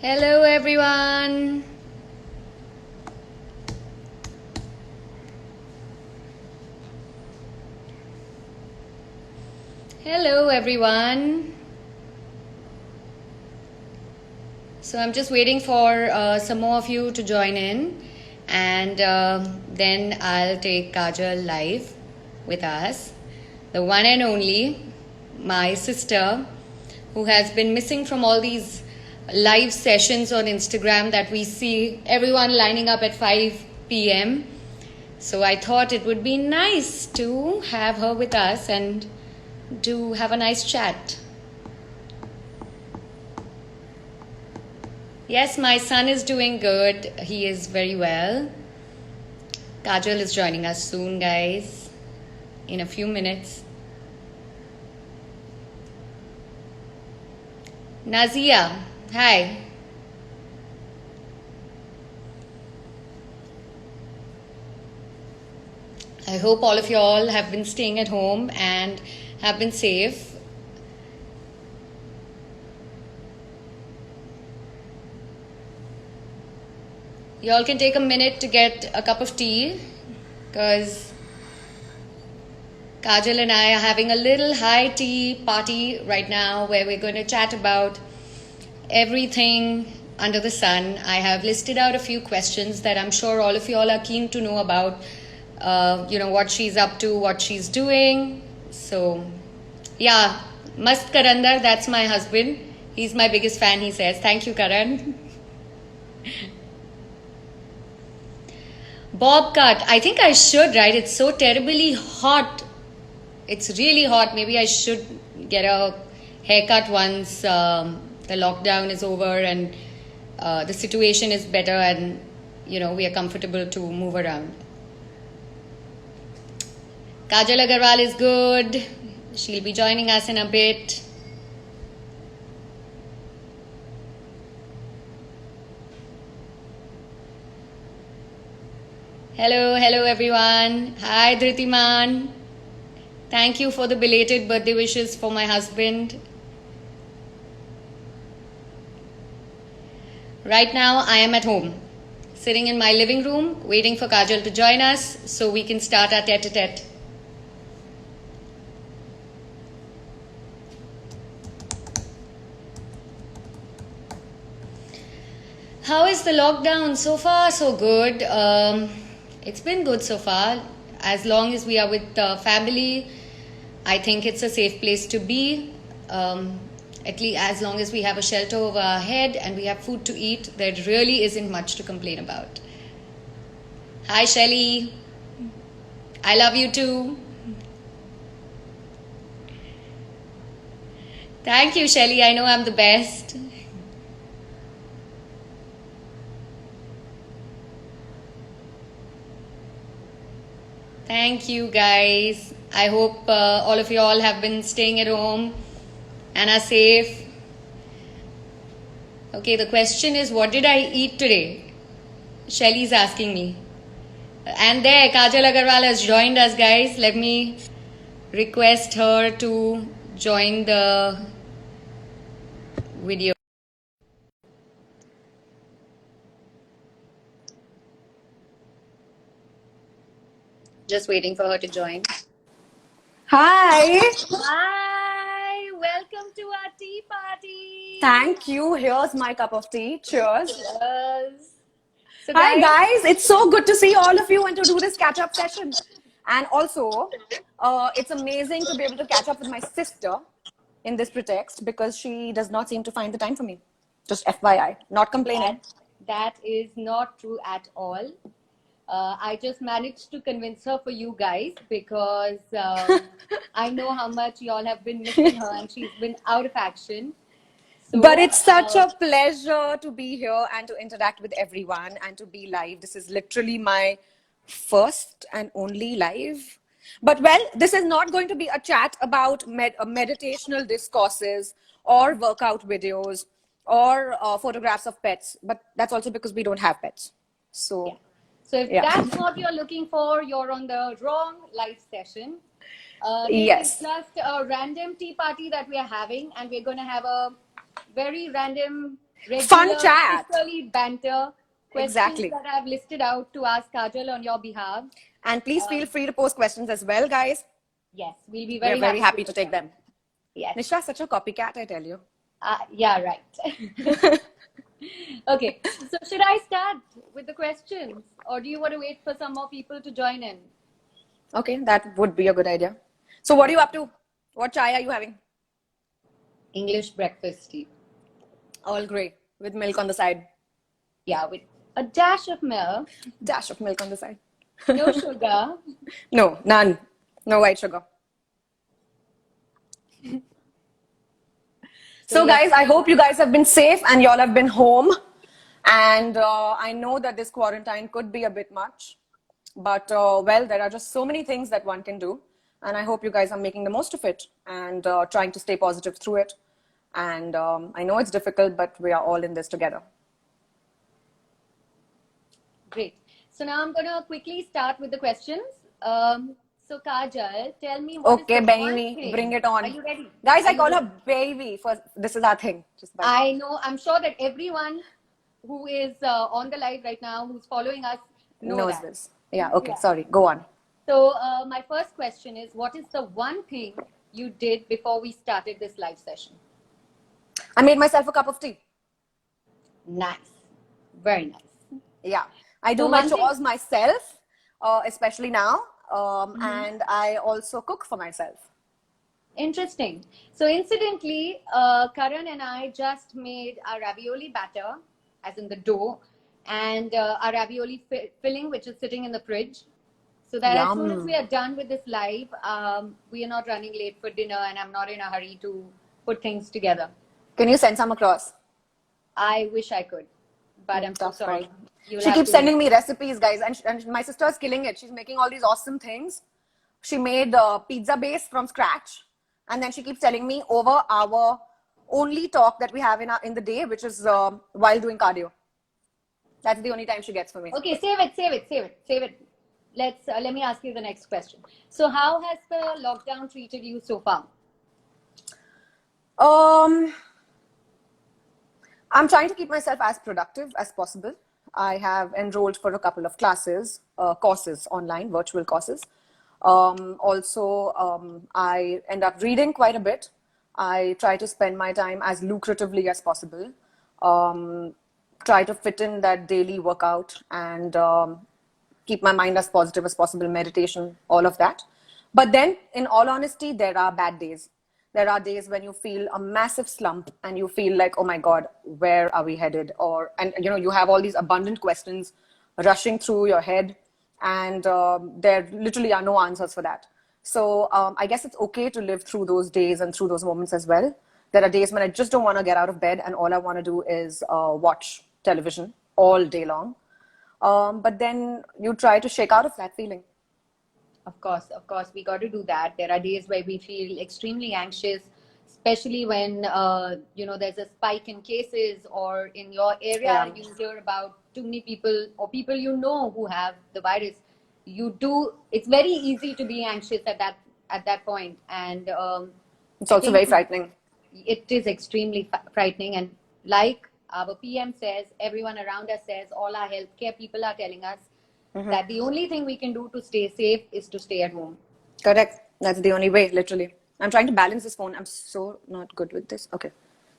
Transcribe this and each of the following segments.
Hello everyone. Hello everyone. So I'm just waiting for some more of you to join in, and then I'll take Kajal live with us. The one and only, my sister, who has been missing from all these live sessions on Instagram that we see everyone lining up at 5 p.m. So I thought it would be nice to have her with us and to have a nice chat. Yes, my son is doing good. He is very well. Kajal is joining us soon, guys, in a few minutes. Nazia, hi. I hope all of you all have been staying at home and have been safe. You all can take a minute to get a cup of tea because Kajal and I are having a little high tea party right now where we're going to chat about everything under the sun. I have listed out a few questions that I'm sure all of you all are keen to know about, what she's up to, what she's doing. So, yeah, Mast Karandar, that's my husband. He's my biggest fan, he says. Thank you, Karan. Bob cut. I think I should, right? It's so terribly hot. It's really hot. Maybe I should get a haircut once the lockdown is over and the situation is better and, we are comfortable to move around. Kajal Agarwal is good. She'll be joining us in a bit. Hello everyone. Hi Dhritiman. Thank you for the belated birthday wishes for my husband. Right now I am at home, sitting in my living room, waiting for Kajal to join us so we can start our tete-a-tete. How is the lockdown? So far, so good. It's been good so far. As long as we are with family, I think it's a safe place to be. At least as long as we have a shelter over our head and we have food to eat, there really isn't much to complain about. Hi, Shelly. I love you too. Thank you, Shelly. I know I'm the best. Thank you, guys. I hope all of you all have been staying at home and are safe. Okay, the question is, what did I eat today? Shelly's asking me. And there, Kajal Agarwal has joined us, guys. Let me request her to join the video. Just waiting for her to join. Hi. Hi, welcome to our tea party. Thank you. Here's my cup of tea. Cheers. Cheers. So Hi, guys. It's so good to see all of you and to do this catch-up session. And also, it's amazing to be able to catch up with my sister in this pretext because she does not seem to find the time for me. Just FYI, not complaining. That is not true at all. I just managed to convince her for you guys because I know how much y'all have been missing her and she's been out of action. So, But it's such a pleasure to be here and to interact with everyone and to be live. This is literally my first and only live. But well, this is not going to be a chat about meditational discourses or workout videos or photographs of pets. But that's also because we don't have pets. So, so if that's what you're looking for, you're on the wrong live session. This is just a random tea party that we are having, and we're going to have a very random Fun regular chat. sisterly banter, questions Exactly. that I've listed out to ask Kajal on your behalf. And please feel free to post questions as well, guys. Yes, we'll be We're very very happy happy to take them. Yes. Nishra, such a copycat, I tell you. Yeah, right. Okay, so should I start with the questions, or do you want to wait for some more people to join in? Okay, that would be a good idea. So, what are you up to? What chai are you having? English breakfast tea. All grey with milk on the side. Yeah, with a dash of milk. Dash of milk on the side. No sugar. No, none. No white sugar. So, guys, I hope you guys have been safe and y'all have been home. And I know that this quarantine could be a bit much. But, well, there are just so many things that one can do. And I hope you guys are making the most of it and trying to stay positive through it. And I know it's difficult, but we are all in this together. Great. So now I'm going to quickly start with the questions. So Kajal, tell me what Okay, is the one baby, thing? bring it on. Are you ready? Guys, Are I you call ready? her baby. For this is our thing. Just by I know. I'm sure that everyone who is on the live right now, who's following us, knows that. this. Yeah, okay, Yeah. sorry. Go on. So my first question is, what is the one thing you did before we started this live session? I made myself a cup of tea. Nice. Very nice. Yeah. I do So my one thing- chores myself, especially now. And I also cook for myself. Interesting. So incidentally, Karan and I just made our ravioli batter, as in the dough, and our ravioli filling, which is sitting in the fridge. So that as soon as we are done with this live, we are not running late for dinner, and I'm not in a hurry to put things together. Can you send some across? I wish I could, but I'm so Tough sorry. call. You'll She have keeps to sending me recipes, guys, and my sister is killing it. She's making all these awesome things. She made pizza base from scratch, and then she keeps telling me over our only talk that we have in the day, which is while doing cardio. That's the only time she gets for me. Okay, save it. Let me ask you the next question. So, how has the lockdown treated you so far? I'm trying to keep myself as productive as possible. I have enrolled for a couple of classes, courses online, virtual courses. I end up reading quite a bit. I try to spend my time as lucratively as possible. Try to fit in that daily workout and keep my mind as positive as possible, meditation, all of that. But then, in all honesty, there are bad days. There are days when you feel a massive slump and you feel like, oh my God, where are we headed? And you have all these abundant questions rushing through your head, and there literally are no answers for that. So I guess it's okay to live through those days and through those moments as well. There are days when I just don't want to get out of bed and all I want to do is watch television all day long. But then you try to shake out of that feeling. Of course, we got to do that. There are days where we feel extremely anxious, especially when there's a spike in cases, or in your area you hear about too many people or people who have the virus. It's very easy to be anxious at that point, and it's also very frightening. It is extremely frightening, and like our PM says, everyone around us says, all our healthcare people are telling us that the only thing we can do to stay safe is to stay at home. Correct. That's the only way, literally. I'm trying to balance this phone. I'm so not good with this. Okay.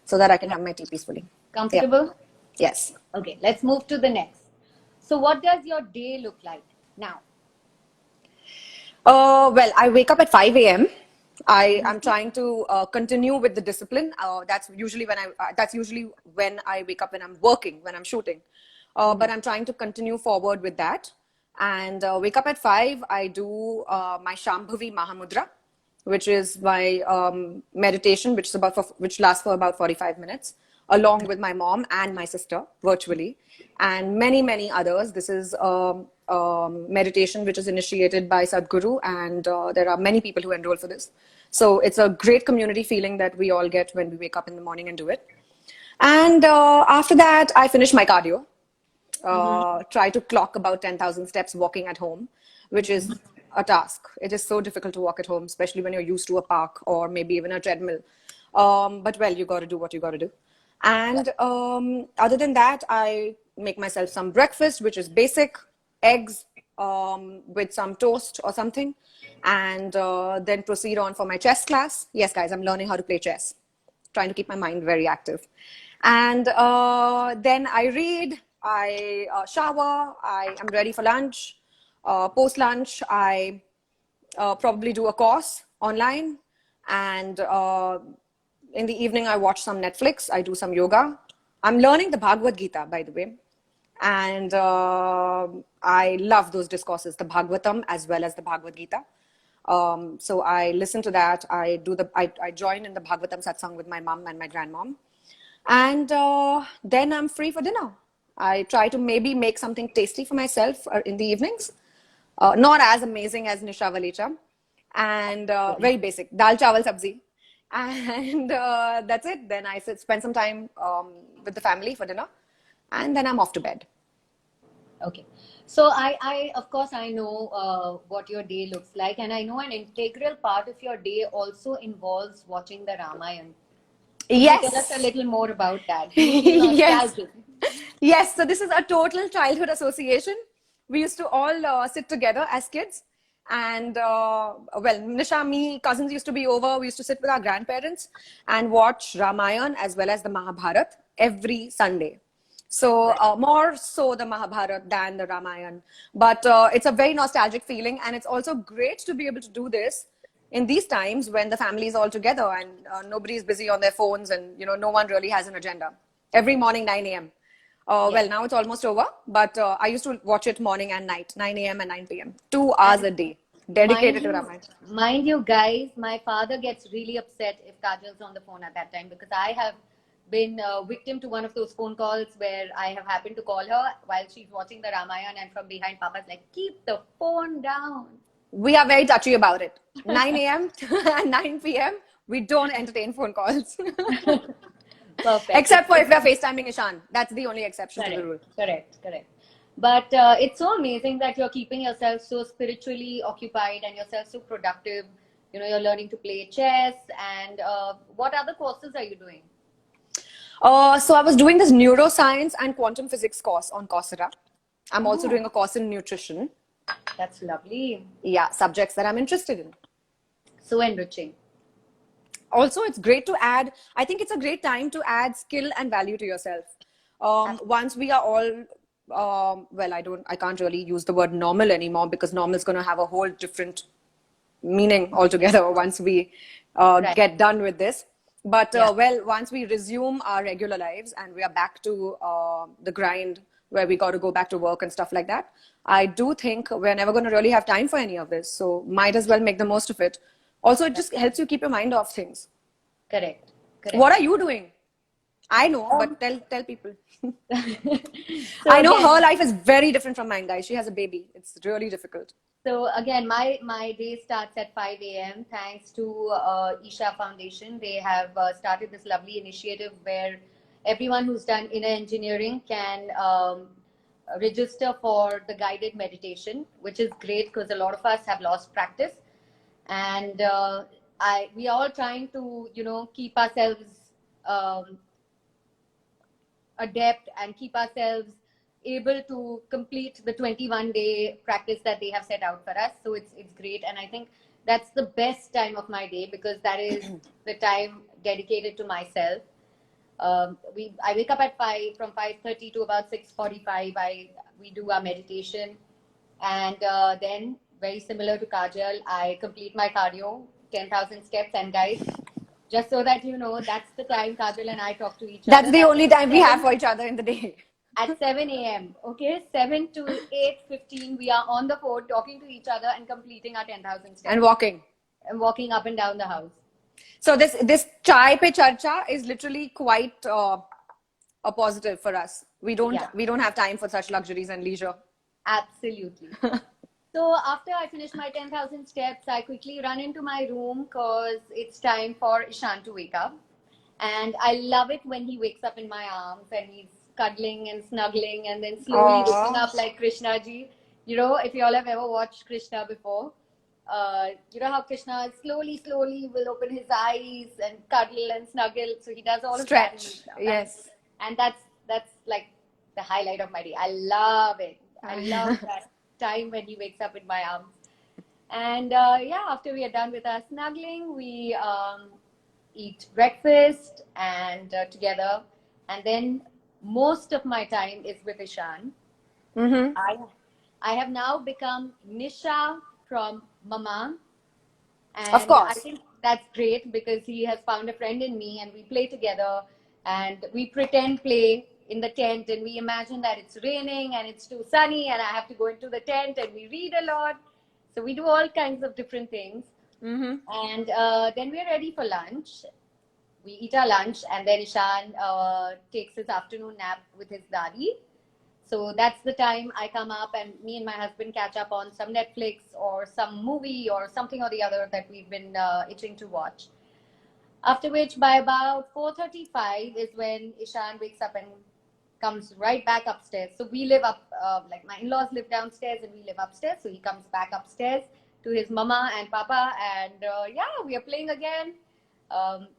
So that I can have my tea peacefully. Comfortable? Yeah. Yes. Okay, let's move to the next. So what does your day look like now? Well, I wake up at 5 a.m. I am trying to continue with the discipline. That's usually when I wake up when I'm working, when I'm shooting. But I'm trying to continue forward with that. And wake up at 5. I do my Shambhavi Mahamudra, which is my meditation, which lasts for about 45 minutes, along with my mom and my sister virtually, and many, many others. This is meditation which is initiated by Sadhguru, and there are many people who enroll for this. So it's a great community feeling that we all get when we wake up in the morning and do it. And after that, I finish my cardio. Try to clock about 10,000 steps walking at home, which is a task. It is so difficult to walk at home, especially when you're used to a park or maybe even a treadmill. But well, you got to do what you got to do. And other than that, I make myself some breakfast, which is basic eggs with some toast or something, and then proceed on for my chess class. Yes, guys, I'm learning how to play chess, trying to keep my mind very active. And then I read, I shower, I am ready for lunch. Post lunch, I probably do a course online, and in the evening I watch some Netflix, I do some yoga. I'm learning the Bhagavad Gita, by the way, and I love those discourses, the Bhagavatam as well as the Bhagavad Gita. So I listen to that. I join in the Bhagavatam satsang with my mom and my grandmom, and then I'm free for dinner. I try to maybe make something tasty for myself in the evenings. Not as amazing as Nisha Valecha, and very basic dal chawal sabzi, and that's it. Then I spend some time with the family for dinner, and then I'm off to bed. Okay. So I of course, I know what your day looks like, and I know an integral part of your day also involves watching the Ramayana. Could you tell us a Yes. little more about that? Yes. Nostalgic. Yes. So this is a total childhood association. We used to all sit together as kids. And well, Nisha, me, cousins used to be over. We used to sit with our grandparents and watch Ramayana as well as the Mahabharat every Sunday. So more so the Mahabharat than the Ramayana. But it's a very nostalgic feeling, and it's also great to be able to do this in these times when the family is all together and nobody is busy on their phones, and no one really has an agenda. Every morning 9 a.m. Well, now it's almost over, but I used to watch it morning and night, 9 a.m. and 9 p.m. 2 hours a day, dedicated to Ramayana. Mind you, guys, my father gets really upset if Kajal's on the phone at that time, because I have been victim to one of those phone calls where I have happened to call her while she's watching the Ramayana, and from behind, Papa's like, "Keep the phone down." We are very touchy about it. 9 a.m. and 9 p.m. we don't entertain phone calls. Perfect. Except for if we are FaceTiming Ishan. That's the only exception to the rule. Correct. But it's so amazing that you're keeping yourself so spiritually occupied and yourself so productive. You're learning to play chess. And what other courses are you doing? So I was doing this neuroscience and quantum physics course on Coursera. I'm also doing a course in nutrition. That's lovely. Yeah, subjects that I'm interested in. So enriching. Also, it's great to add, I think it's a great time to add skill and value to yourself. Once we are all, well, I can't really use the word normal anymore, because normal is going to have a whole different meaning altogether once we get done with this. But well, once we resume our regular lives and we are back to the grind where we got to go back to work and stuff like that, I do think we're never going to really have time for any of this. So might as well make the most of it. Also, it just helps you keep your mind off things. Correct. What are you doing? I know, but tell people. So I know her life is very different from mine, guys. She has a baby. It's really difficult. So again, my day starts at 5 a.m. thanks to Isha Foundation. They have started this lovely initiative where everyone who's done inner engineering can register for the guided meditation, which is great because a lot of us have lost practice. And we are all trying to, keep ourselves adept and keep ourselves able to complete the 21-day practice that they have set out for us. So it's great. And I think that's the best time of my day, because that is the time dedicated to myself. I wake up at 5, from 5:30 to about 6:45. We do our meditation. And then, very similar to Kajal, I complete my cardio, 10,000 steps. And guys, just so that you know, that's the time Kajal and I talk to each other. That's the only time we have for each other in the day. At 7 a.m. Okay, 7 to 8:15, we are on the phone talking to each other and completing our 10,000 steps. And walking up and down the house. So this chai pe charcha is literally quite a positive for us. We don't have time for such luxuries and leisure. Absolutely. So after I finish my 10,000 steps, I quickly run into my room because it's time for Ishan to wake up. And I love it when he wakes up in my arms and he's cuddling and snuggling and then slowly waking up like Krishna ji. If you all have ever watched Krishna before, you know how Krishna slowly will open his eyes and cuddle and snuggle. So he does all of that. Stretch. Yes. And that's like the highlight of my day. I love it. I love that time when he wakes up in my arms. And yeah, after we are done with our snuggling, we eat breakfast and together. And then most of my time is with Ishan. Mm-hmm. I have now become Nisha from Mama. And Of course. I think that's great because he has found a friend in me and we play together and we pretend play in the tent and we imagine that it's raining and it's too sunny and I have to go into the tent and we read a lot. So we do all kinds of different things. Mm-hmm. And then we're ready for lunch. We eat our lunch and then Ishan takes his afternoon nap with his daddy. So that's the time I come up and me and my husband catch up on some Netflix or some movie or something or the other that we've been itching to watch. After which, by about 4:35 is when Ishan wakes up and comes right back upstairs. So we live up, like my in-laws live downstairs and we live upstairs. So he comes back upstairs to his mama and papa and yeah, we are playing again.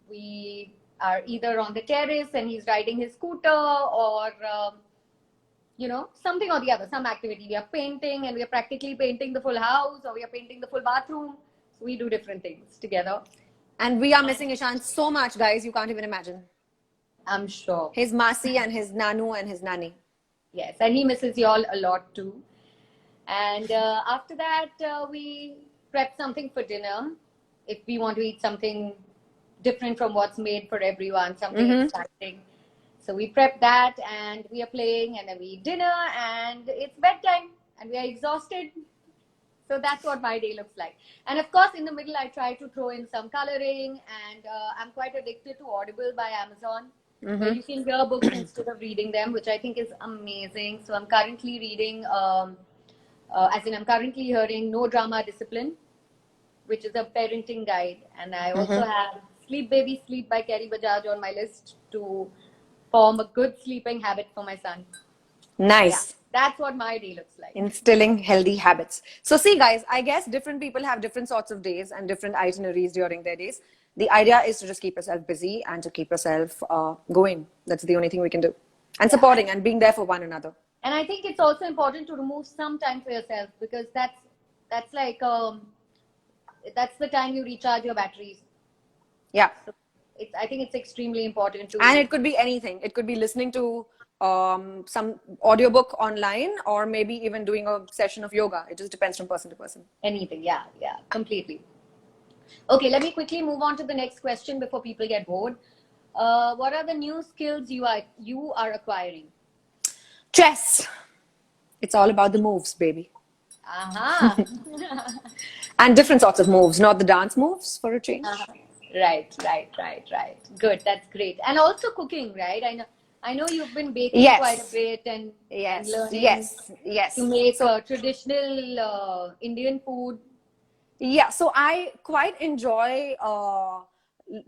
We are either on the terrace and he's riding his scooter or you know, something or the other, some activity. We are painting and we are practically painting the full house or we are painting the full bathroom. So we do different things together. And we are missing Ishan so much, guys. You can't even imagine. I'm sure. His Masi and his Nanu and his Nani. Yes, and he misses y'all a lot too. And after that, we prep something for dinner. If we want to eat something different from what's made for everyone, something exciting. So we prep that and we are playing and then we eat dinner and it's bedtime and we are exhausted. So that's what my day looks like. And of course, in the middle, I try to throw in some coloring and I'm quite addicted to Audible by Amazon. Where you can hear books instead of reading them, which I think is amazing. So I'm currently reading, I'm currently hearing No Drama Discipline, which is a parenting guide. And I also have Sleep Baby Sleep by Kerry Bajaj on my list to form a good sleeping habit for my son. Nice. Yeah, that's what my day looks like. Instilling healthy habits. So see, guys, I guess different people have different sorts of days and different itineraries during their days. The idea is to just keep yourself busy and to keep yourself going. That's the only thing we can do. And supporting and being there for one another. And I think it's also important to remove some time for yourself because that's like that's the time you recharge your batteries. Yeah. So I think it's extremely important to. And it could be anything. It could be listening to some audiobook online or maybe even doing a session of yoga. It just depends from person to person. Anything. Yeah, completely. Okay, let me quickly move on to the next question before people get bored. What are the new skills you are acquiring? Chess. It's all about the moves, baby. Uh-huh. And different sorts of moves, not the dance moves for a change. Right. Good, that's great. And also cooking, right? I know you've been baking quite a bit and learning to make traditional Indian food. Yeah, so I quite enjoy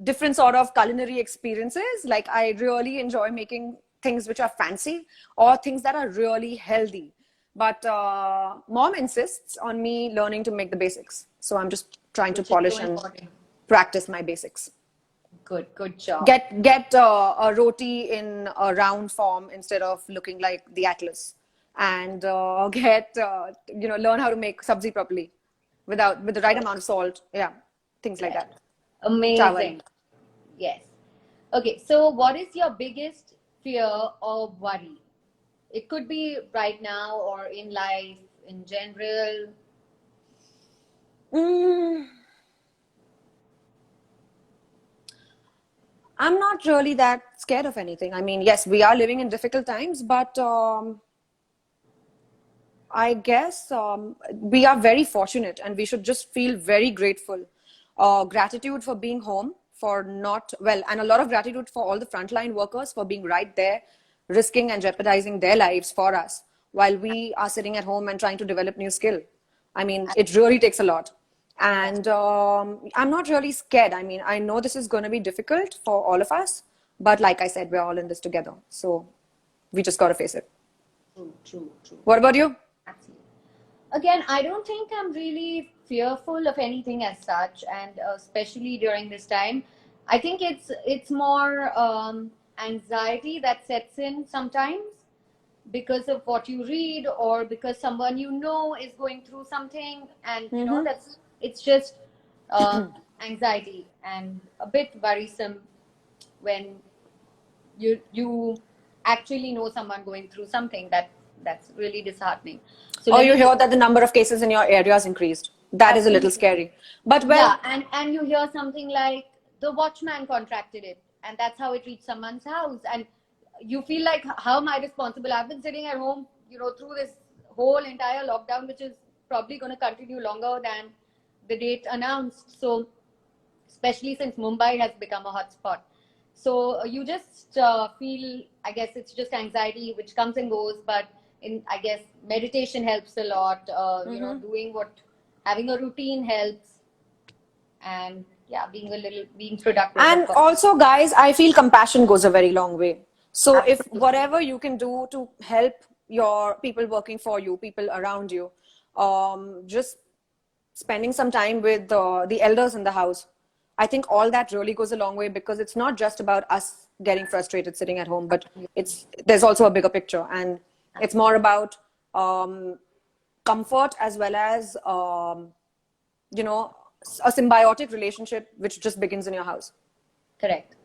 different sort of culinary experiences. Like I really enjoy making things which are fancy or things that are really healthy. But mom insists on me learning to make the basics. So I'm just trying to polish and practice my basics. Good job. Get a roti in a round form instead of looking like the Atlas, and learn how to make sabzi properly with the right amount of salt. Yeah, things like that. Amazing. Yes. Okay, so what is your biggest fear or worry? It could be right now or in life in general. I'm not really that scared of anything. I mean, yes, we are living in difficult times, but I guess we are very fortunate and we should just feel very grateful. Gratitude for being home, and a lot of gratitude for all the frontline workers for being right there, risking and jeopardizing their lives for us while we are sitting at home and trying to develop new skill. I mean, it really takes a lot. And I'm not really scared. I mean, I know this is going to be difficult for all of us, but like I said, we're all in this together. So we just got to face it. True. What about you? Absolutely. Again, I don't think I'm really fearful of anything as such, and especially during this time. I think it's more anxiety that sets in sometimes because of what you read, or because someone you know is going through something, and you know that's it's just uh, anxiety and a bit worrisome when you actually know someone going through something that's really disheartening. So Or let you me hear that the number of cases in your area has increased. That is a little Absolutely. scary. But well, Yeah, and you hear something like the watchman contracted it, and that's how it reached someone's house, and you feel like, how am I responsible? I've been sitting at home, you know, through this whole entire lockdown, which is probably going to continue longer than the date announced. So, especially since Mumbai has become a hotspot, so you just feel, I guess it's just anxiety which comes and goes, but in I guess meditation helps a lot. You know, doing what having a routine helps, and yeah, being productive, of and course. also, guys, I feel compassion goes a very long way. So if Absolutely. whatever you can do to help your people working for you, people around you, just spending some time with the elders in the house, I think all that really goes a long way, because it's not just about us getting frustrated sitting at home, but there's also a bigger picture, and it's more about comfort, as well as you know, a symbiotic relationship which just begins in your house. Correct.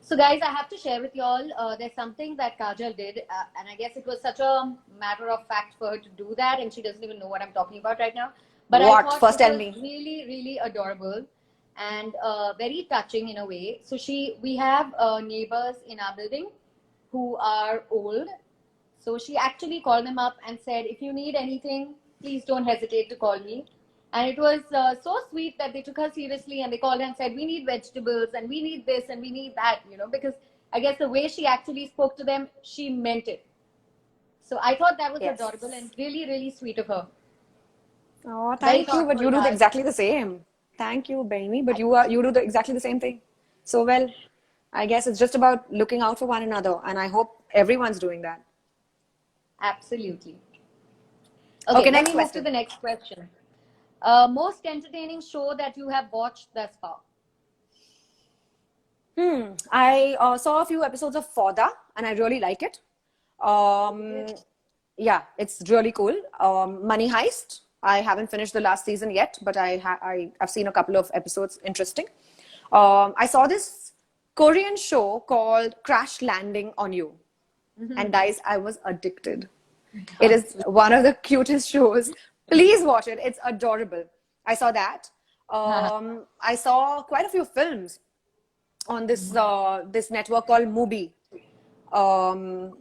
So, guys, I have to share with you all. There's something that Kajal did, and I guess it was such a matter of fact for her to do that, and she doesn't even know what I'm talking about right now. But I What? thought First it tell was me. really, really adorable and very touching in a way. So, we have neighbors in our building who are old. So she actually called them up and said, if you need anything, please don't hesitate to call me. And it was so sweet that they took her seriously, and they called her and said, we need vegetables and we need this and we need that, you know, because I guess the way she actually spoke to them, she meant it. So I thought that was Yes. adorable and really, really sweet of her. Oh, Very thank you. But thoughtful, you do Raj. exactly the same. Thank you, Baby. But you do exactly the same thing. So well, I guess it's just about looking out for one another, and I hope everyone's doing that. Absolutely. Okay, Okay, let next me move to question. the next question. Most entertaining show that you have watched thus far? I saw a few episodes of Fauda, and I really like it. Um, yeah, it's really cool. Money Heist. I haven't finished the last season yet, but I've seen a couple of episodes. Interesting. I saw this Korean show called Crash Landing on You, and guys, I was addicted. It is one of the cutest shows. Please watch it. It's adorable. I saw that. I saw quite a few films on this network called Mubi. Um,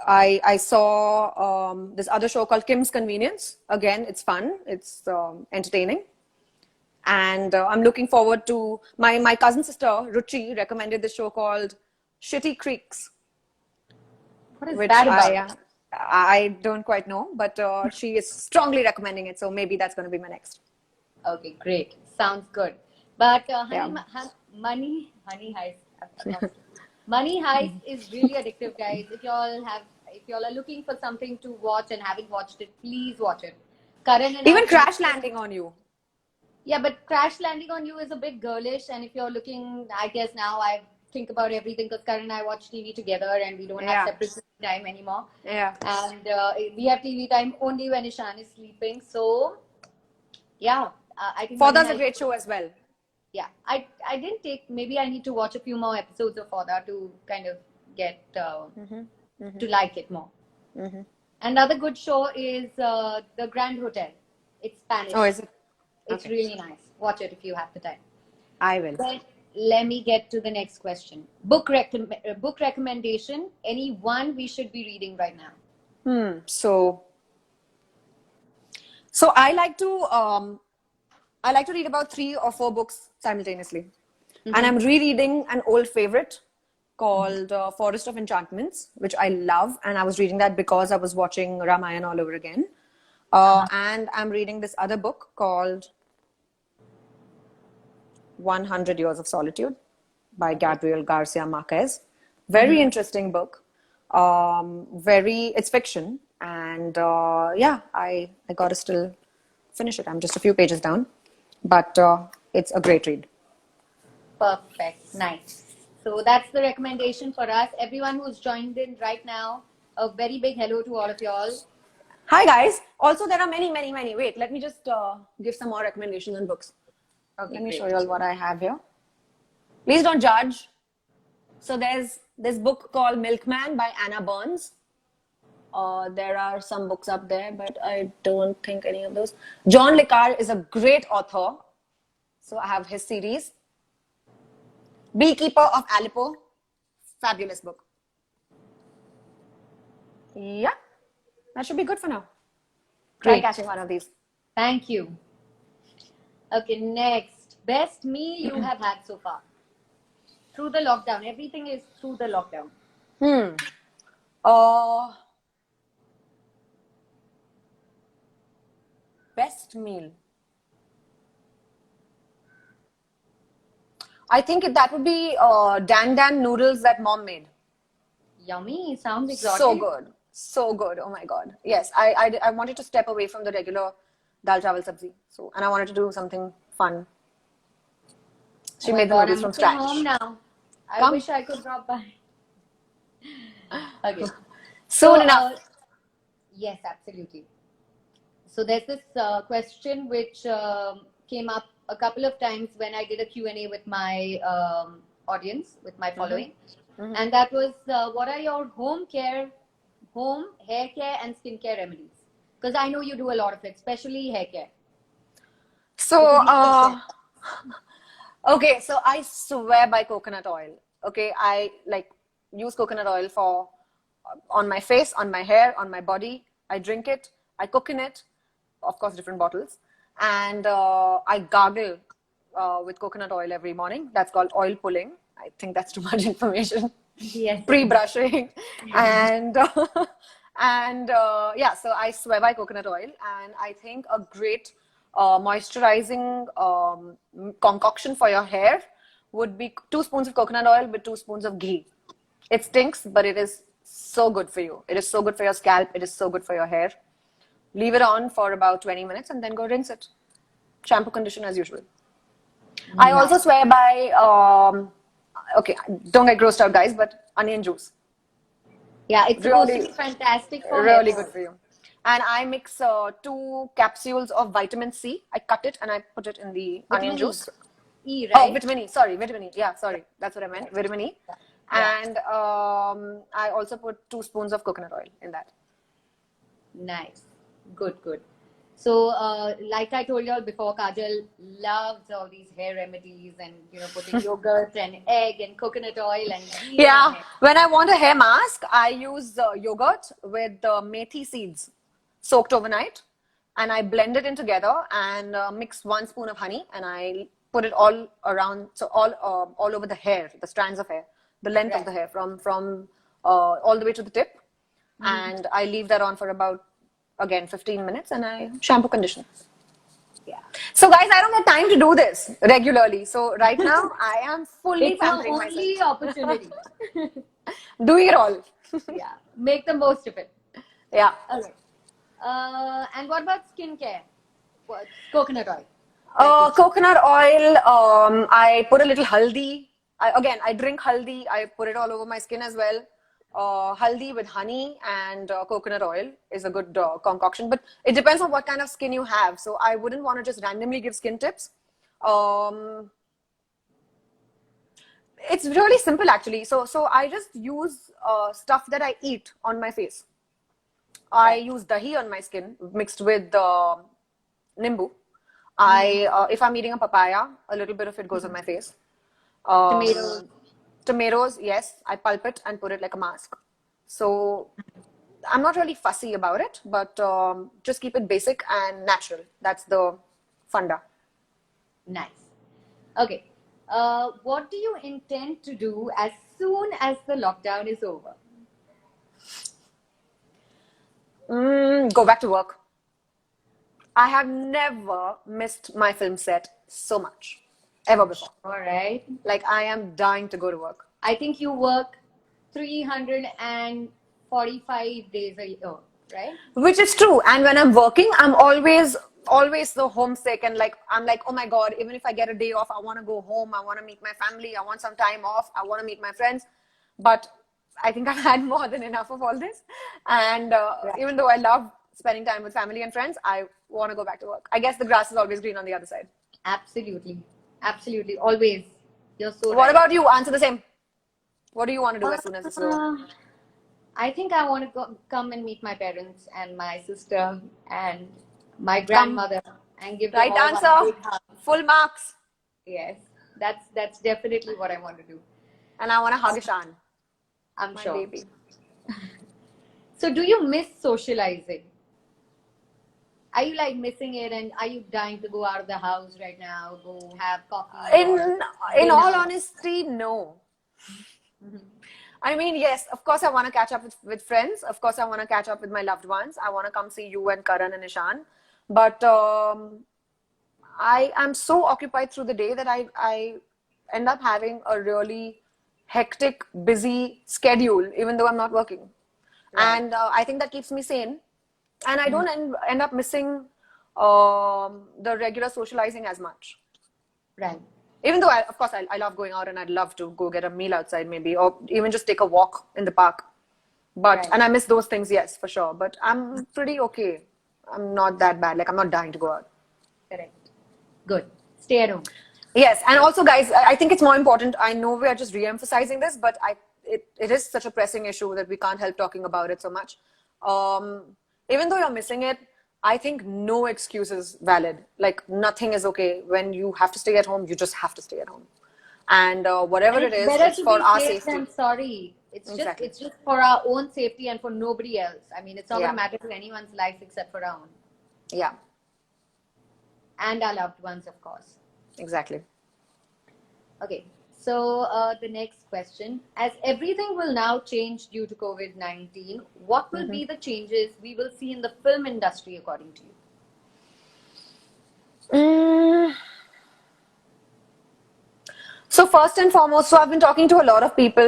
I saw this other show called Kim's Convenience. Again, it's fun. It's entertaining, and I'm looking forward to my cousin sister Ruchi recommended this show called Shitty Creeks, What is which that about? I don't quite know, but she is strongly recommending it. So maybe that's going to be my next. Okay, great. Sounds good. But Yeah. Honey Heist, I've lost it. Money Heist is really addictive, guys. If y'all are looking for something to watch and haven't watched it, please watch it. Karan and I Even finished Crash it. Landing on You. Yeah, but Crash Landing on You is a bit girlish, and if you're looking, I guess now I think about everything because Karan and I watch TV together, and we don't have Yeah. separate TV time anymore. Yeah. And we have TV time only when Ishan is sleeping. So yeah, I think Money Fauda's a Heist. great show as well. Yeah, I didn't take. Maybe I need to watch a few more episodes of Fauda to kind of get to like it more. Another good show is The Grand Hotel. It's Spanish. Oh, is it? It's Okay. really nice. Watch it if you have the time. I will. Then let me get to the next question. Book recommendation. Any one we should be reading right now? So I like to read about 3 or 4 books simultaneously, and I'm rereading an old favorite called Forest of Enchantments, which I love, and I was reading that because I was watching Ramayana all over again. And I'm reading this other book called 100 Years of Solitude by Gabriel Garcia Marquez. Very interesting book. It's fiction, and yeah, I gotta still finish it. I'm just a few pages down, but it's a great read. Perfect. Nice. So that's the recommendation for us. Everyone who's joined in right now, a very big hello to all of y'all. Hi guys. Also, there are many. Wait, let me just give some more recommendations on books. Okay, Let me great. show you all what I have here. Please don't judge. So there's this book called Milkman by Anna Burns. There are some books up there, but I don't think any of those. John Le Carre is a great author. So I have his series. Beekeeper of Aleppo. Fabulous book. Yeah, that should be good for now. Try Great. catching one of these. Thank you. Okay, next. Best meal you have had so far? Through the lockdown. Everything is through the lockdown. Best meal. I think that would be Dan Dan noodles that mom made. Yummy. Sounds exotic. So good. So good. Oh my God. Yes, I wanted to step away from the regular dal chawal sabzi. So, and I wanted to do something fun. She Oh my made the God, noodles I'm from scratch. home now. I Come. wish I could drop by. Okay. Soon enough. Yes, absolutely. So there's this question which came up a couple of times when I did a Q&A with my audience, with my following. And that was, what are your home hair care and skincare remedies? Because I know you do a lot of it, especially hair care. So, okay, so I swear by coconut oil. Okay, I like use coconut oil for on my face, on my hair, on my body. I drink it, I cook in it, of course, different bottles, and I gargle with coconut oil every morning. That's called oil pulling. I think that's too much information. Yes. Pre-brushing, and yeah. So I swear by coconut oil, and I think a great moisturizing concoction for your hair would be 2 spoons of coconut oil with 2 spoons of ghee. It stinks, but it is so good for you. It is so good for your scalp. It is so good for your hair. Leave it on for about 20 minutes and then go rinse it. Shampoo, condition as usual. I also swear by, okay, don't get grossed out, guys, but onion juice. Yeah, it's supposed to be fantastic for hair. Really good for you. And I mix 2 capsules of vitamin C. I cut it and I put it in the onion juice. E, right? Oh, vitamin E. Sorry, vitamin E. Yeah, sorry. That's what I meant. Vitamin E. Yeah. And I also put 2 spoons of coconut oil in that. Nice. Good. So, like I told you all before, Kajal loves all these hair remedies and, putting yogurt and egg and coconut oil and ghee. Yeah, when I want a hair mask, I use yogurt with methi seeds soaked overnight, and I blend it in together and mix 1 spoon of honey, and I put it all around, so all over the hair, the strands of hair, the length of the hair from all the way to the tip, and I leave that on for about, again, 15 minutes, and I shampoo condition. Yeah. So guys, I don't have time to do this regularly. So right now, I am fully pampering myself. It's our only opportunity. Doing it all. Yeah. Make the most of it. Yeah. Okay. And what about skincare? Coconut oil. Coconut oil, I put a little haldi. I drink haldi. I put it all over my skin as well. Haldi with honey and coconut oil is a good concoction, but it depends on what kind of skin you have. So I wouldn't want to just randomly give skin tips. It's really simple actually. So I just use stuff that I eat on my face. I use dahi on my skin mixed with nimbu. If I'm eating a papaya, a little bit of it goes on my face. Tomatoes, yes, I pulp it and put it like a mask. So I'm not really fussy about it, but just keep it basic and natural. That's the funda. Nice. Okay. What do you intend to do as soon as the lockdown is over? Go back to work. I have never missed my film set so much, ever before. All right. Like, I am dying to go to work. I think you work 345 days a year, right? Which is true. And when I'm working, I'm always always so homesick, and like I'm like, oh my god, even if I get a day off, I want to go home, I want to meet my family, I want some time off, I want to meet my friends. But I think I've had more than enough of all this, and Right. even though I love spending time with family and friends, I want to go back to work. I guess the grass is always green on the other side. Absolutely. Absolutely. Always. You're so What right. about you? Answer the same. What do you want to do as soon as it's over? I think I want to come and meet my parents and my sister and my grandmother and give them Right all one answer. big hug. Full marks. Yes, that's definitely what I want to do. And I want to hug Ishan, I'm my sure. baby. So, do you miss socializing? Are you like missing it, and are you dying to go out of the house right now, go have coffee? In or all dinner? honesty, no. I mean, yes, of course I want to catch up with friends. Of course I want to catch up with my loved ones. I want to come see you and Karan and Ishan. But I am so occupied through the day that I end up having a really hectic, busy schedule, even though I'm not working. Right. And I think that keeps me sane. And I don't end up missing the regular socializing as much. Right. Even though, of course, I love going out and I'd love to go get a meal outside maybe, or even just take a walk in the park. But, Right. and I miss those things, yes, for sure. But I'm pretty okay. I'm not that bad. Like, I'm not dying to go out. Correct. Good. Stay at home. Yes, and also, guys, I think it's more important. I know we are just re-emphasizing this, but it is such a pressing issue that we can't help talking about it so much. Even though you're missing it, I think no excuse is valid. Like, nothing is okay. When you have to stay at home, you just have to stay at home. And whatever And it it's is, better it's to for be our safe safety. than sorry. Exactly. It's just for our own safety and for nobody else. I mean, it's not Yeah. going to matter to anyone's life except for our own. Yeah, And our loved ones, of course. exactly. Okay, so the next question. As everything will now change due to COVID-19, what will be the changes we will see in the film industry according to you? So first and foremost, so I've been talking to a lot of people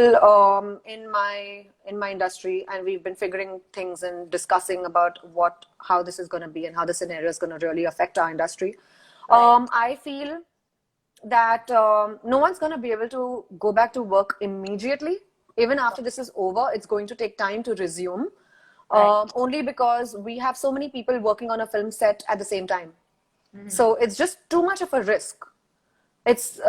in my industry, and we've been figuring things and discussing about how this is going to be and how the scenario is going to really affect our industry. Right. I feel that no one's going to be able to go back to work immediately. Even after this is over, it's going to take time to resume. Right. Only because we have so many people working on a film set at the same time. So it's just too much of a risk. It's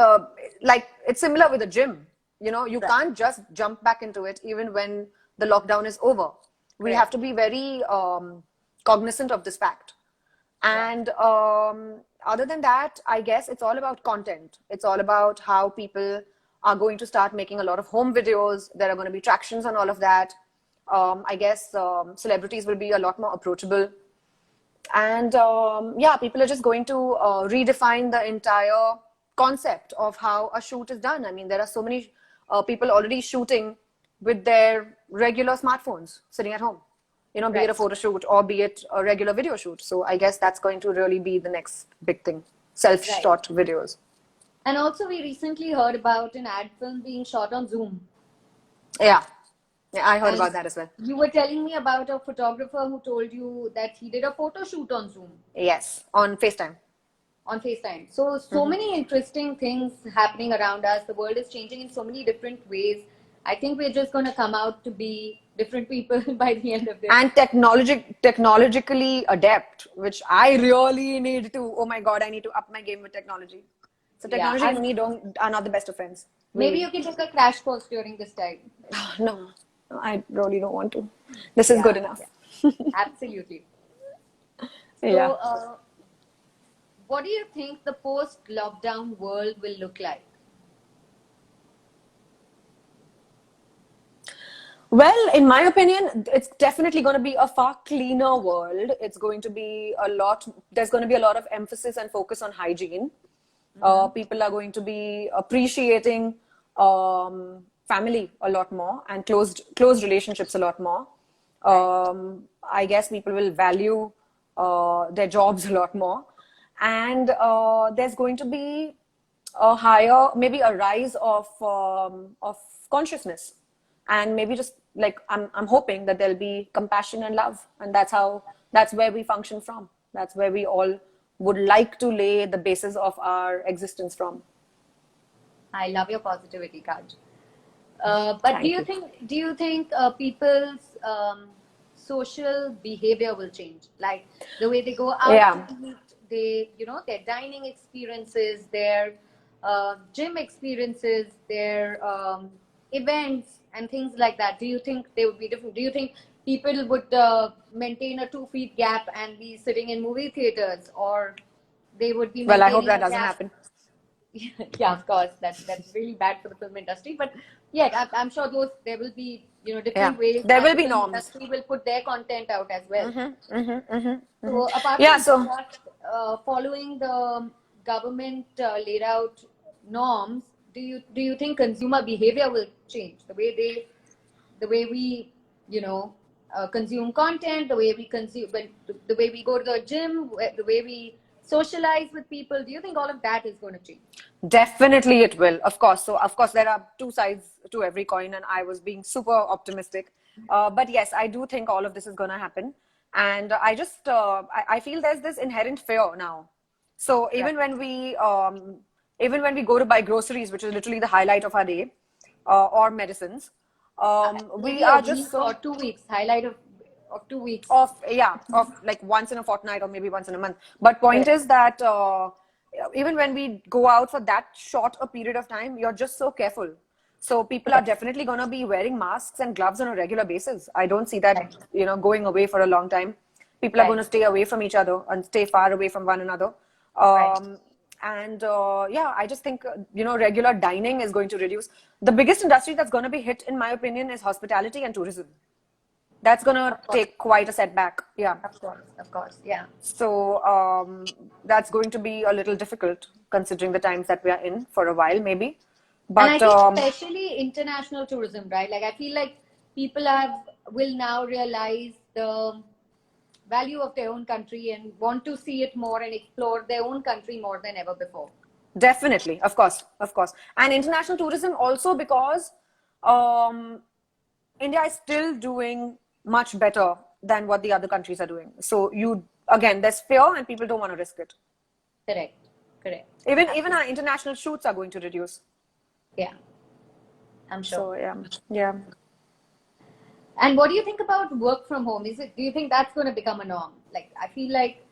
like it's similar with a gym. You can't just jump back into it even when the lockdown is over. We Right. have to be very cognizant of this fact. And other than that, I guess it's all about content. It's all about how people are going to start making a lot of home videos. There are going to be tractions on all of that. I guess celebrities will be a lot more approachable. And yeah, people are just going to redefine the entire concept of how a shoot is done. I mean, there are so many people already shooting with their regular smartphones sitting at home, be it a Right. photo shoot or be it a regular video shoot. So I guess that's going to really be the next big thing, self-shot videos. And also, we recently heard about an ad film being shot on Zoom. Yeah, I heard And about that as well. you were telling me about a photographer who told you that he did a photo shoot on Zoom, Yes, on FaceTime. on FaceTime. So many interesting things happening around us. The world is changing in so many different ways. I think we're just going to come out to be different people by the end of this. And technologically adept, which I really need to. Oh my God, I need to up my game with technology. So Yeah, technology I'm- and me are not the best of friends. Maybe you can take a crash course during this time. No, I really don't want to. This is Yeah, good enough. Absolutely. So, Yeah. what do you think the post-lockdown world will look like? Well, in my opinion, it's definitely going to be a far cleaner world. It's going to be there's going to be a lot of emphasis and focus on hygiene. People are going to be appreciating family a lot more and closed relationships a lot more. I guess people will value their jobs a lot more. And there's going to be maybe a rise of consciousness. And maybe just like I'm hoping that there'll be compassion and love, and that's where we function from. That's where we all would like to lay the basis of our existence from. I love your positivity, Kaj. But Thank you. do you think people's social behavior will change? Like the way they go out Yeah. to eat, their dining experiences, their gym experiences, their events and things like that. Do you think they would be different? Do you think people would maintain a 2 feet gap and be sitting in movie theaters, or they would be Well, I hope maintaining that a doesn't gap? happen. Yeah, of course, that's really bad for the film industry. But yeah, I'm sure there will be Yeah. different ways There that will the be film norms. industry will put their content out as well. So Mhm. apart Yeah. from So that, following the government laid out norms, do you think consumer behavior will change the way we consume content, the way we consume the way we go to the gym, the way we socialize with people? Do you think all of that is going to change? definitely it will, of course. So of course there are two sides to every coin, and I was being super optimistic. But yes, I do think all of this is going to happen, and I feel there's this inherent fear now. So Right. even when we go to buy groceries, which is literally the highlight of our day, or medicines, we Maybe a are just week or so 2 weeks, highlight of 2 weeks. of like once in a fortnight or maybe once in a month. But point Correct. is that even when we go out for that short a period of time, you're just so careful. So people are Correct. definitely going to be wearing masks and gloves on a regular basis. I don't see that Right. going away for a long time. People are going to Right. stay away from each other and stay far away from one another. Right. And yeah, I just think regular dining is going to reduce. The biggest industry that's going to be hit, in my opinion, is hospitality and tourism. That's going to Of course. take quite a setback. Yeah. Of course. Of course. Yeah. So that's going to be a little difficult considering the times that we are in for a while, maybe. And I But think especially international tourism, right? Like I feel like people will now realize the value of their own country and want to see it more and explore their own country more than ever before. definitely, of course, of course. And international tourism also because um, India is still doing much better than what the other countries are doing. So again, there's fear and people don't want to risk it. Correct. Correct. Even our international shoots are going to reduce. Yeah, I'm sure. So yeah. And what do you think about work from home? Do you think that's going to become a norm? Like, I feel like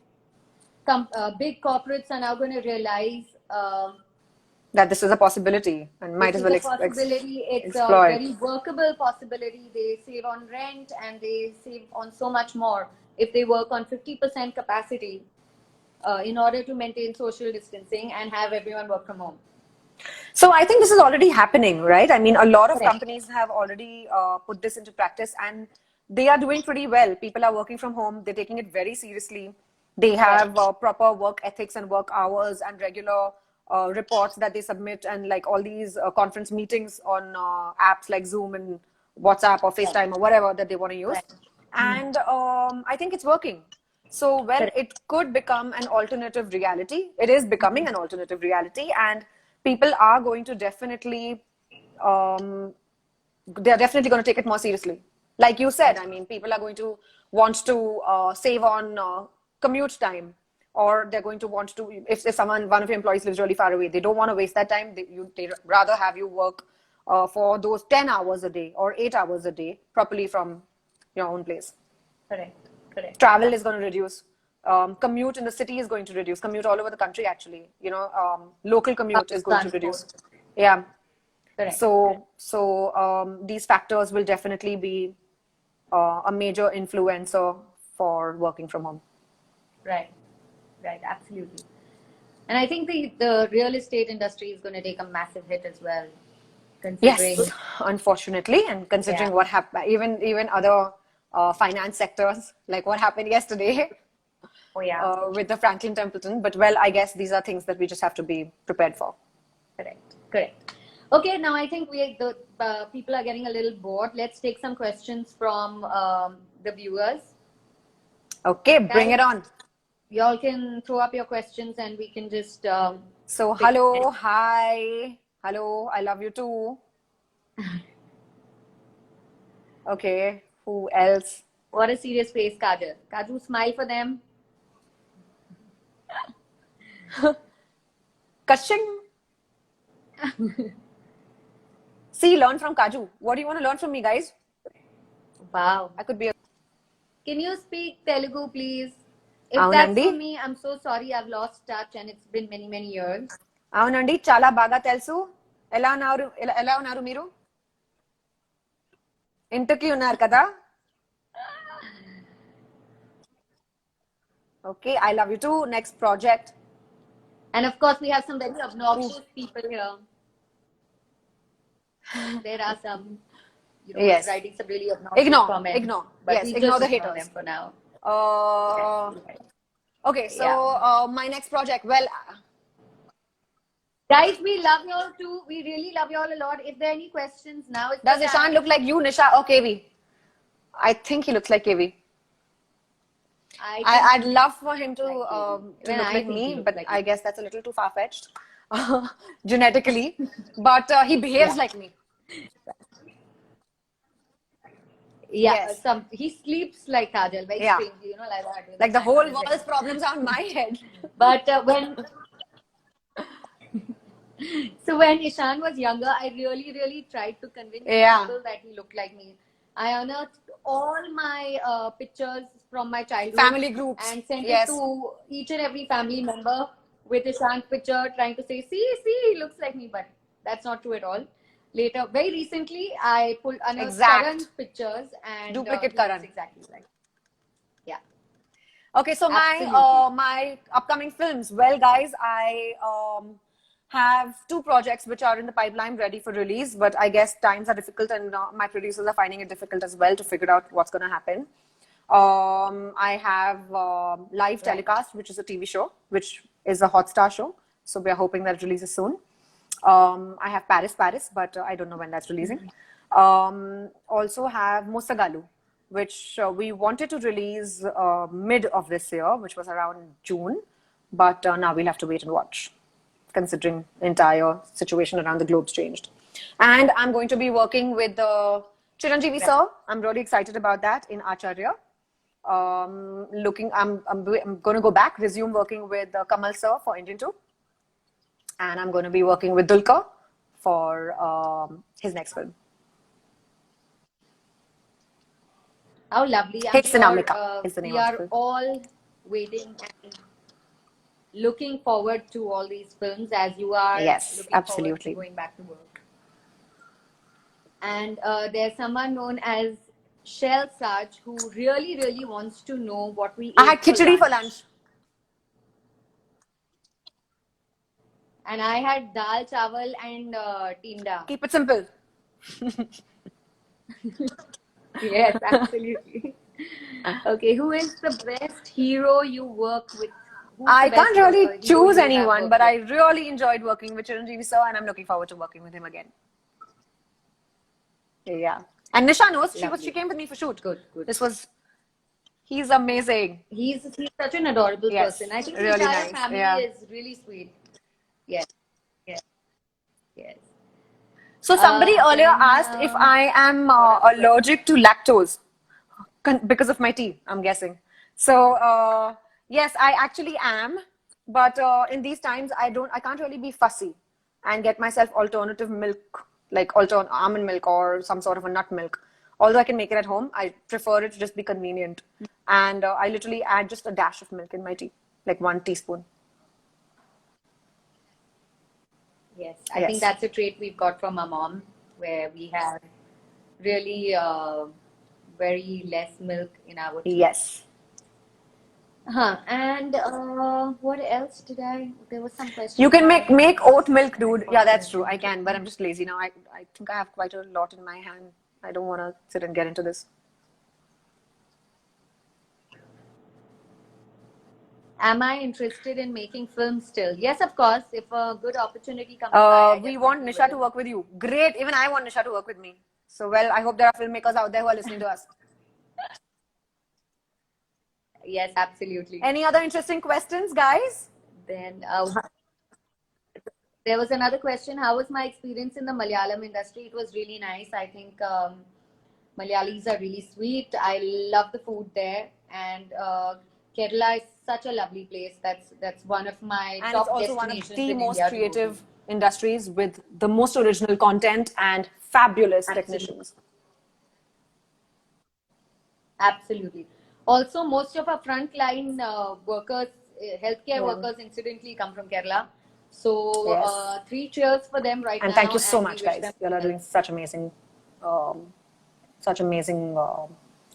big corporates are now going to realize That this is a possibility and might this as is well a possibility. It's a exploit. very workable possibility. They save on rent and they save on so much more if they work on 50% capacity in order to maintain social distancing and have everyone work from home. So I think this is already happening, right? I mean, a lot of Correct. companies have already put this into practice, and they are doing pretty well. People are working from home. They're taking it very seriously. They have proper work ethics and work hours and regular reports that they submit, and like all these conference meetings on apps like Zoom and WhatsApp or FaceTime or whatever that they want to use. Right. And I think it's working. So, well, Correct. it could become an alternative reality. It is becoming an alternative reality, and people are going to definitely, they're definitely going to take it more seriously. Like you said, I mean, people are going to want to save on commute time, or they're going to want to, if one of your employees lives really far away, they don't want to waste that time. They'd rather have you work for those 10 hours a day or 8 hours a day properly from your own place. Correct. Correct. Travel is going to reduce. Commute in the city is going to reduce. Commute all over the country, actually. Local commute is going to reduce. Yeah. Correct. So these factors will definitely be a major influencer for working from home. Right. Right. Absolutely. And I think the real estate industry is going to take a massive hit as well, considering. Yes, unfortunately, and considering what happened, even other finance sectors, like what happened yesterday. Oh yeah. With the Franklin Templeton. But well, I guess these are things that we just have to be prepared for. Correct. Correct. Okay, now I think the people are getting a little bored. Let's take some questions from the viewers. Okay, bring it on. Y'all can throw up your questions and we can just. So, hello, hi, hello, I love you too. Okay, who else? What a serious face, Kajal. Kaju, smile for them. Kashing. See, learn from Kaju. What do you want to learn from me, guys? Wow. I could be a... Can you speak Telugu, please? If that's Aunandi. for me, I'm so sorry. I've lost touch and it's been many, many years. అవునండి చాలా బాగా తెలుసు ఎలా ఉన్నారు మీరు ఇంటికి ఉన్నారు కదా Okay, I love you too. Next project. And of course, we have some very obnoxious people here. There are some, Yes. writing some really obnoxious Ignore. comments. Ignore. But Yes, we ignore just the ignore haters. them for now. Yes. Okay, so my next project. Well, guys, we love you all too. We really love you all a lot. If there are any questions, now is does the Ishan time. look like you, Nisha, or KV? I think he looks like KV. I'd love for him to Even look I like think me, he looks but like I you. guess that's a little too far-fetched genetically. But he behaves like me. Yeah, Yes. he sleeps like Kajal, very Yeah. strangely, like that. with Like his the whole hand on his world's head. problems are on my head. But when Ishan was younger, I really, really tried to convince Yeah. people that he looked like me. I unearthed all my pictures from my childhood Family groups. and sent Yes. it to each and every family member with Ishan's picture, trying to say, see, he looks like me, but that's not true at all. Later, very recently, I unearthed Exact. Karan's pictures and Duplicate he Karan. looks exactly like. Yeah. Okay, so Absolutely. my upcoming films. Well, guys, I have 2 projects which are in the pipeline ready for release, but I guess times are difficult and my producers are finding it difficult as well to figure out what's going to happen. I have live telecast, which is a TV show, which is a Hotstar show. So we are hoping that it releases soon. I have Paris, but I don't know when that's releasing. Also have Mosagalu, which we wanted to release mid of this year, which was around June, but now we'll have to wait and watch, considering the entire situation around the globe's changed. And I'm going to be working with Chiranjeevi sir. I'm really excited about that in Acharya. I'm going to go back, resume working with Kamal sir for Indian 2. And I'm going to be working with Dulquer for his next film. How lovely. I'm Hey, sure Sinamika is the name we of the are film. all waiting and looking forward to all these films as you are Yes, looking forward absolutely. to going back to work. And there's someone known as Shell Saj who really, really wants to know what we I ate had khichdi for lunch. And I had dal, chawal and tinda. Keep it simple. Yes, absolutely. Okay, who is the best hero you work with? Who's the I best can't really hero choose you have anyone, worked but I with? really enjoyed working with Chiranjeevi sir, and I'm looking forward to working with him again. Yeah. And Nisha knows, she Lovely. came with me for shoot. Good. He's amazing. He's such an adorable Yes, person. I think the really entire nice, family yeah. is really sweet. Yes. So somebody earlier asked if I am allergic to lactose because of my tea, I'm guessing. So yes, I actually am, but in these times I can't really be fussy and get myself alternative milk, like almond milk or some sort of a nut milk. Although I can make it at home, I prefer it to just be convenient. And I literally add just a dash of milk in my tea, like 1 teaspoon. Yes, I think that's a trait we've got from our mom, where we have really very less milk in our tea. Yes. And what else did I? There was some question. You can make oat milk, dude. Yeah, that's true. I can, but I'm just lazy now. I think I have quite a lot in my hand. I don't want to sit and get into this. Am I interested in making films still? Yes, of course. If a good opportunity comes by, We want Nisha to work with you. Great. Even I want Nisha to work with me. So, well, I hope there are filmmakers out there who are listening to us. Yes, absolutely. Any other interesting questions, guys? Then there was another question. How was my experience in the Malayalam industry? It was really nice. I think Malayalis are really sweet. I love the food there. And Kerala is such a lovely place. That's one of my And top it's also one of destinations the in most India to go to. creative industries with the most original content and fabulous Absolutely. technicians. Absolutely. Also, most of our frontline workers, healthcare Yeah. workers, incidentally come from Kerala. So, Yes. 3 cheers for them right And now. thank you so and we much, wish guys. them You all are well. doing such amazing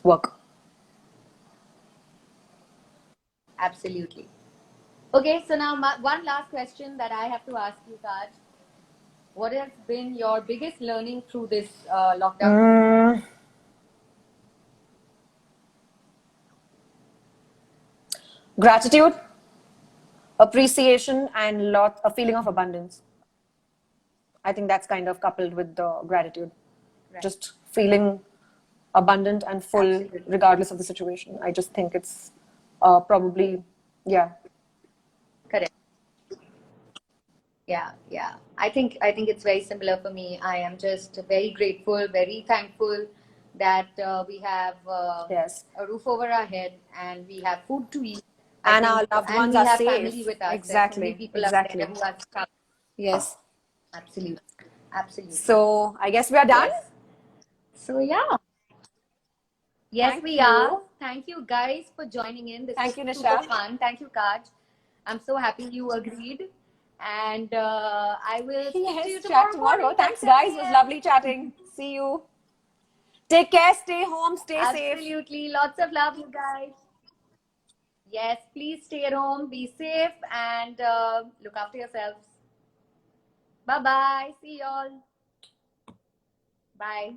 work. Absolutely. Okay, so now one last question that I have to ask you, Kaj. What has been your biggest learning through this lockdown? Gratitude, appreciation, and a feeling of abundance. I think that's kind of coupled with the gratitude. Right. Just feeling abundant and full Absolutely. regardless of the situation. I just think it's probably, yeah. Correct. Yeah. I think it's very similar for me. I am just very grateful, very thankful that we have Yes. a roof over our head and we have food to eat. And our loved And ones we are have safe. family with us. There's so many Exactly. people Exactly. out there who are struggling. Yes. Absolutely. Absolutely. So I guess we are done. Yes. So yeah. Yes, Thank we you. are. Thank you guys for joining in. This Thank was you, super Nisha. fun. Thank you, Kaj. I'm so happy you agreed. And I will speak to you Yes, tomorrow chat tomorrow. morning. Thanks, at 7 guys. It was a.m. lovely chatting. See you. Take care. Stay home. Stay safe. Absolutely. Lots of love, you guys. Yes, please stay at home, be safe, and look after yourselves. Bye bye. See y'all. Bye.